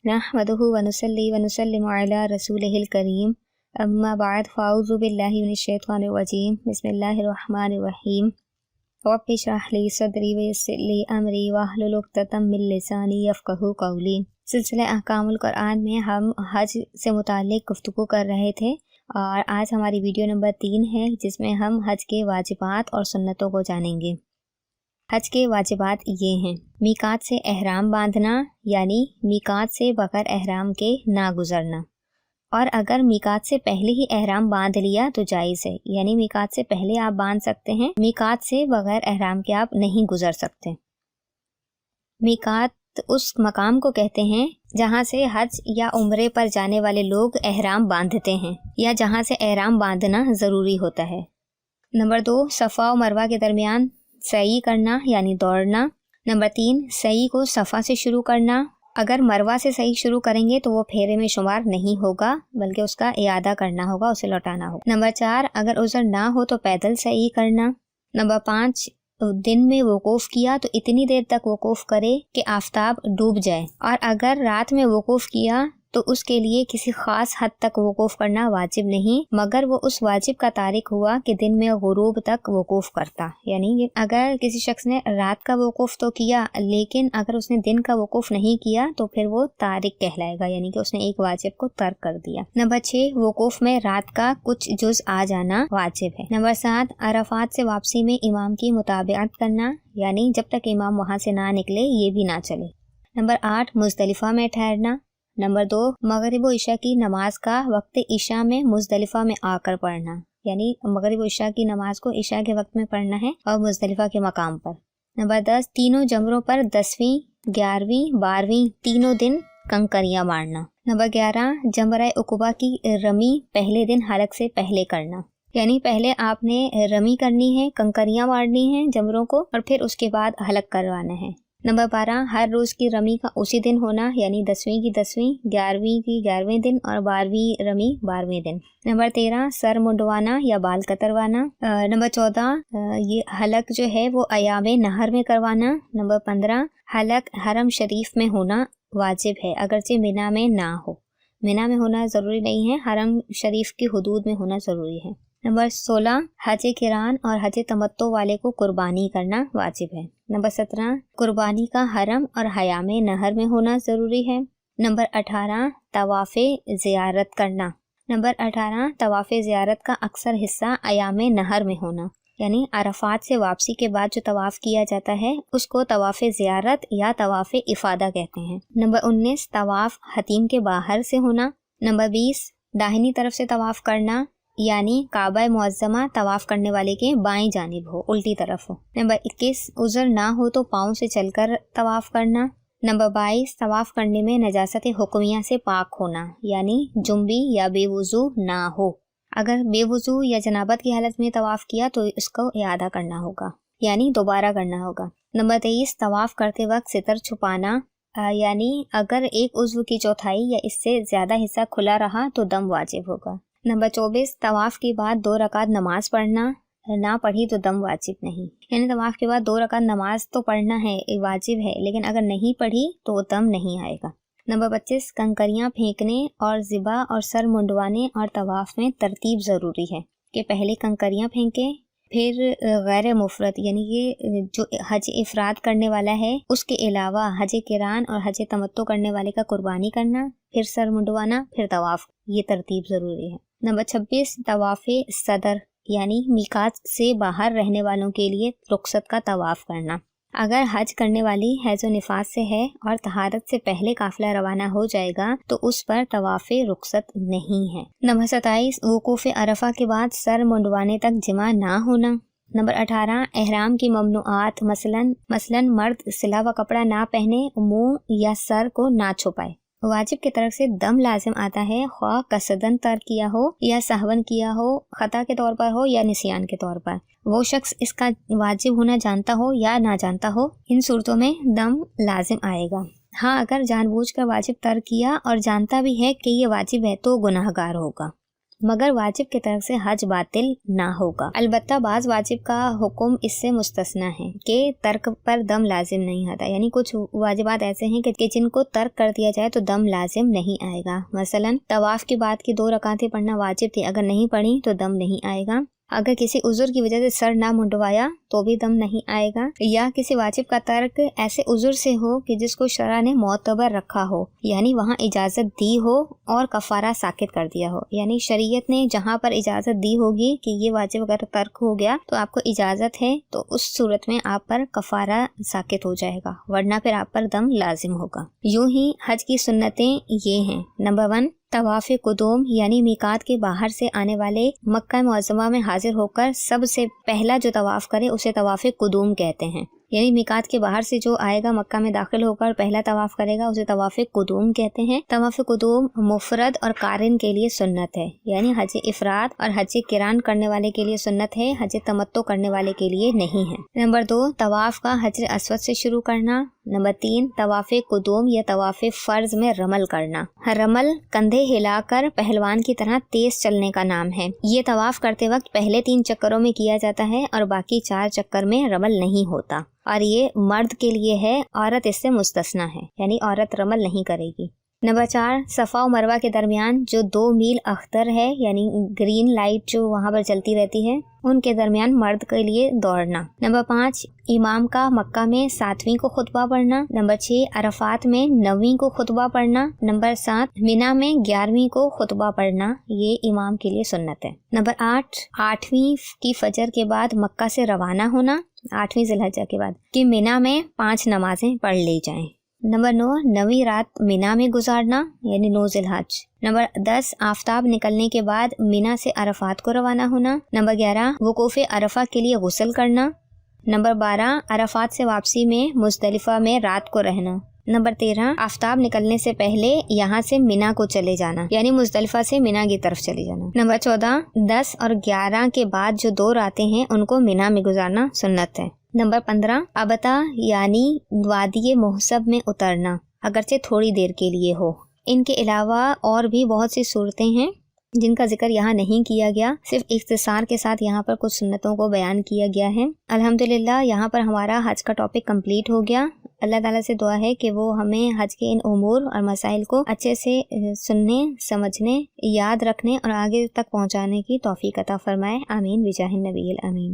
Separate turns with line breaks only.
नहमदुहु व नुसल्ली व नुसल्लिमु अला रसूलिहिल करीम अम्मा बाद फ़ाऊज़ु बिल्लाहि मिनश शैतानिर रजीम बिस्मिल्लाहिर रहमानिर रहीम रब्बि इश्रह ली सदरी व यस्सिर ली अमरी वहलुल उक़दतम मिन लिसानी यफ़क़हू क़ौली। सिलसिला अहकामुल कुरान में हम हज से मुताल्लिक़ गुफ्तगू कर रहे थे और आज हमारी वीडियो नंबर 3 है जिसमें हम हज के वाजिबात और सुन्नतों को जानेंगे। हज के वाजिबात ये हैं: मीकात से एहराम बांधना यानी मीकात से बगैर एहराम के ना गुज़रना, और अगर मीकात से पहले ही एहराम बांध लिया तो जायज़ है, यानी मीकात से पहले आप बांध सकते हैं, मीकात से बगैर एहराम के आप नहीं गुज़र सकते। मीकात उस मकाम को कहते हैं जहाँ से हज या उम्रे पर जाने वाले लोग एहराम बांधते हैं या जहाँ से एहराम बांधना ज़रूरी होता है। नंबर 2, सफ़ा और मरवा के दरमियान सई करना यानी दौड़ना। नंबर 3, सई को सफ़ा से शुरू करना। अगर मरवा से सई शुरू करेंगे तो वो फेरे में शुमार नहीं होगा बल्कि उसका इयादा करना होगा, उसे लौटाना होगा। नंबर 4, अगर उज़र ना हो तो पैदल सई करना। नंबर 5, दिन में वकूफ़ किया तो इतनी देर तक वकूफ़ करे कि आफताब डूब जाए, और अगर रात में वकूफ़ किया तो उसके लिए किसी ख़ास हद तक वकूफ़ करना वाजिब नहीं, मगर वो उस वाजिब का तारिक हुआ कि दिन में गुरूब तक वकूफ़ करता। यानी अगर किसी शख्स ने रात का वकूफ़ तो किया लेकिन अगर उसने दिन का वकूफ़ नहीं किया तो फिर वो तारिक कहलाएगा, यानी कि उसने एक वाजिब को तर्क कर दिया। नंबर 6, वकूफ़ में रात का कुछ जुज़ आ जाना वाजिब है। नंबर 7, अरफात से वापसी में इमाम की मुताबिअत करना, यानी जब तक इमाम वहाँ से ना निकले ये भी ना चले। नंबर 8, मुज़दलिफ़ा में ठहरना। नंबर 2, मगरिब व इशा की नमाज का वक्त इशा में मुज़दलिफ़ा में आकर पढ़ना, यानी मगरिब व इशा की नमाज को इशा के वक्त में पढ़ना है और मुज़दलिफ़ा के मकाम पर। नंबर 10, तीनों जमरों पर 10वीं, 11वीं, 12वीं तीनों दिन कंकरियाँ मारना। नंबर 11, जमरा उक़बा की रमी पहले दिन हलक से पहले करना, यानी पहले आपने रमी करनी है, कंकरियाँ मारनी है जमरों को, और फिर उसके बाद हलक करवाना है। नंबर 12, हर रोज़ की रमी का उसी दिन होना, यानी 10वीं की 10वीं, 11वीं की 11वें दिन और 12वीं रमी 12वें दिन। नंबर 13, सर मुंडवाना या बाल कतरवाना। नंबर 14, ये हलक जो है वो अयामे नहर में करवाना। नंबर 15, हलक हरम शरीफ में होना वाजिब है अगरचे मिना में ना हो। मिना में होना ज़रूरी नहीं है, हरम शरीफ की हुदूद में होना ज़रूरी है। नंबर 16, हज किरान और हज तमत्तो वाले को कुर्बानी करना वाजिब है। नंबर 17, कुर्बानी का हरम और हयामे नहर में होना ज़रूरी है। नंबर 18, तवाफ़े ज़ियारत करना। नंबर 18, तवाफ़े ज़ियारत का अक्सर हिस्सा अयामे नहर में होना, यानी अरफात से वापसी के बाद जो तवाफ़ किया जाता है उसको तवाफ़े ज़ियारत या तवाफ़े इफ़ादा कहते हैं। नंबर 19, तवाफ़ हतीम के बाहर से होना। नंबर 20, दाहिनी तरफ से तवाफ़ करना, यानी काबा मुअज़्ज़मा तवाफ़ करने वाले के बाएं जानिब हो, उल्टी तरफ हो। नंबर 21, उज़र ना हो तो पाँव से चलकर तवाफ़ करना। नंबर 22, तवाफ़ करने में नजासत हुक्मिया से पाक होना, यानी जुम्बी या बेवुज़ू ना हो। अगर बेवुज़ू या जनाबत की हालत में तवाफ़ किया तो इसको इयादा करना होगा, यानी दोबारा करना होगा। नंबर 23, तवाफ़ करते वक्त सितर छुपाना, यानी अगर एक उज़्व की चौथाई या इससे ज़्यादा हिस्सा खुला रहा तो दम वाजिब होगा। नंबर 24, तवाफ़ के बाद 2 रकात नमाज पढ़ना, ना पढ़ी तो दम वाजिब नहीं, यानी तवाफ़ के बाद 2 रकात नमाज तो पढ़ना है, वाजिब है, लेकिन अगर नहीं पढ़ी तो दम नहीं आएगा। नंबर 25, कंकरियाँ फेंकने और ज़िबा और सर मुंडवाने और तवाफ़ में तरतीब ज़रूरी है कि पहले कंकरियाँ फेंकें, फिर गैर मुफरद यानी कि जो हज इफ़राद करने वाला है उसके अलावा हज किरान और हज तमत्तो करने वाले का कुर्बानी करना, फिर सर मुंडवाना, फिर तवाफ़, ये तरतीब ज़रूरी है। नंबर 26, तवाफ़े सदर यानी मीकात से बाहर रहने वालों के लिए रुखसत का तवाफ़ करना। अगर हज करने वाली हैज़ो निफास से है और तहारत से पहले काफ़िला रवाना हो जाएगा तो उस पर तवाफ़े रुखसत नहीं है। नंबर 27, वकूफ़ अरफा के बाद सर मुंडवाने तक जिमा ना होना। नंबर 18, एहराम की ममनुआत मसलन मर्द सिला व कपड़ा ना पहने, मुँह या सर को ना छुपाए। वाजिब की तरफ से दम लाजिम आता है, ख्वाह कसदन तर्क किया हो या सहवन किया हो, खता के तौर पर हो या निसियान के तौर पर, वो शख्स इसका वाजिब होना जानता हो या ना जानता हो, इन सूरतों में दम लाजिम आएगा। हाँ, अगर जानबूझकर वाजिब तर्क किया और जानता भी है कि ये वाजिब है तो गुनाहगार होगा। मगर वाजिब की तरफ से हज बातिल ना होगा। अलबत्ता बाज वाजिब का हुक्म इससे मुस्तस्ना है कि तर्क पर दम लाजिम नहीं आता, यानी कुछ वाजिबात ऐसे हैं कि जिनको तर्क कर दिया जाए तो दम लाजिम नहीं आएगा। मसलन तवाफ के बाद की 2 रकातें पढ़ना वाजिब थी, अगर नहीं पढ़ी तो दम नहीं आएगा। अगर किसी उज़ुर की वजह से सर ना मुंडवाया तो भी दम नहीं आएगा, या किसी वाजिब का तर्क ऐसे उज़ुर से हो कि जिसको शरा ने मोतबर रखा हो, यानी वहाँ इजाज़त दी हो और कफ़ारा साकित कर दिया हो, यानी शरीयत ने जहाँ पर इजाज़त दी होगी कि ये वाजिब अगर तर्क हो गया तो आपको इजाज़त है, तो उस सूरत में आप पर कफ़ारा साकित हो जाएगा, वरना फिर आप पर दम लाजिम होगा। यूं ही हज की सुन्नतें ये हैं। नंबर 1, तवाफ़े कुदूम, यानी मीकात के बाहर से आने वाले मक्का मुअज़्ज़मा में हाजिर होकर सबसे पहला जो तवाफ़ करे उसे तवाफ़े कुदूम कहते हैं। यानी मीकात के बाहर से जो आएगा मक्का में दाखिल होकर पहला तवाफ़ करेगा उसे तवाफ़े कुदूम कहते हैं। तवाफ़े कुदूम मुफरद और कारिन के लिए सुन्नत है, यानी हज इफराद और हज किरान करने वाले के लिए सुन्नत है, हज तमत्तो करने वाले के लिए नहीं है। नंबर 2, तवाफ़ का हजर अस्वद से शुरू करना। नंबर 3, तवाफ़े कुदूम या तवाफ़े फ़र्ज में रमल करना। रमल कंधे हिलाकर पहलवान की तरह तेज चलने का नाम है। ये तवाफ़ करते वक्त पहले 3 चक्करों में किया जाता है और बाकी 4 चक्कर में रमल नहीं होता, और ये मर्द के लिए है, औरत इससे मुस्तस्ना है, यानी औरत रमल नहीं करेगी। नंबर 4, सफ़ा और मरवा के दरमियान जो 2 मील अख्तर है, यानी ग्रीन लाइट जो वहाँ पर चलती रहती है, उनके दरमियान मर्द के लिए दौड़ना। नंबर 5, इमाम का मक्का में 7वीं को खुतबा पढ़ना। नंबर 6, अरफात में 9वीं को खुतबा पढ़ना। नंबर 7, मिना में 11वीं को खुतबा पढ़ना, ये इमाम के लिए सुन्नत है। नंबर 8, 8वीं की फजर के बाद मक्का से रवाना होना, 8वीं ज़िलहज्जा के बाद, कि मिना में 5 नमाजें पढ़ ली जाएं। नंबर 9, 9वीं रात मिना में गुजारना, यानी 9 ज़िलहज। नंबर 10, आफताब निकलने के बाद मिना से अरफात को रवाना होना। नंबर 11, वकूफ़े अरफा के लिए गुस्ल करना। नंबर 12, अरफात से वापसी में मुज़दलिफ़ा में रात को रहना। नंबर 13, आफताब निकलने से पहले यहाँ से मिना को चले जाना, यानी मुज़दलिफ़ा से मिना की तरफ चले जाना। नंबर 14, 10 और 11 के बाद जो 2 रातें हैं उनको मिना में गुजारना सुन्नत है। नंबर 15, अबता यानी वादी मोहसब में उतरना, अगरचे थोड़ी देर के लिए हो। इनके अलावा और भी बहुत सी सूरतें हैं जिनका जिक्र यहाँ नहीं किया गया, सिर्फ इख्तिसार के साथ यहाँ पर कुछ सुन्नतों को बयान किया गया है। अल्हम्दुलिल्लाह यहाँ पर हमारा हज का टॉपिक कंप्लीट हो गया। अल्लाह ताला से दुआ है कि वो हमें हज के इन उमूर और मसाइल को अच्छे से सुनने, समझने, याद रखने और आगे तक पहुँचाने की तौफीक अता फरमाए। आमीन बिजाहिन नबील अमीन।